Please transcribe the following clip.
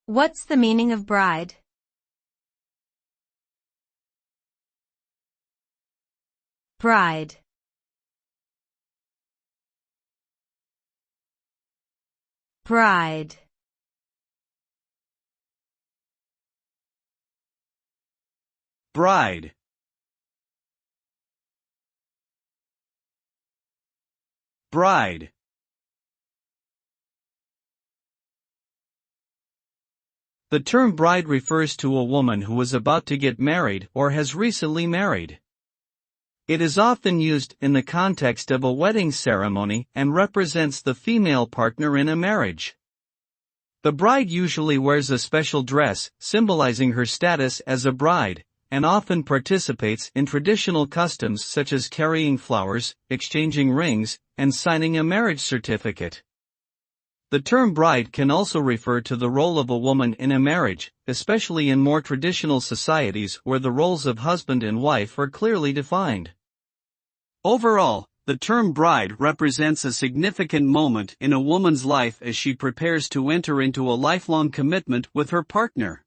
What's the meaning of bride? Bride. Bride. Bride. Bride. The term bride refers to a woman who is about to get married or has recently married. It is often used in the context of a wedding ceremony and represents the female partner in a marriage. The bride usually wears a special dress, symbolizing her status as a bride, and often participates in traditional customs such as carrying flowers, exchanging rings, and signing a marriage certificate. The term bride can also refer to the role of a woman in a marriage, especially in more traditional societies where the roles of husband and wife are clearly defined. Overall, the term bride represents a significant moment in a woman's life as she prepares to enter into a lifelong commitment with her partner.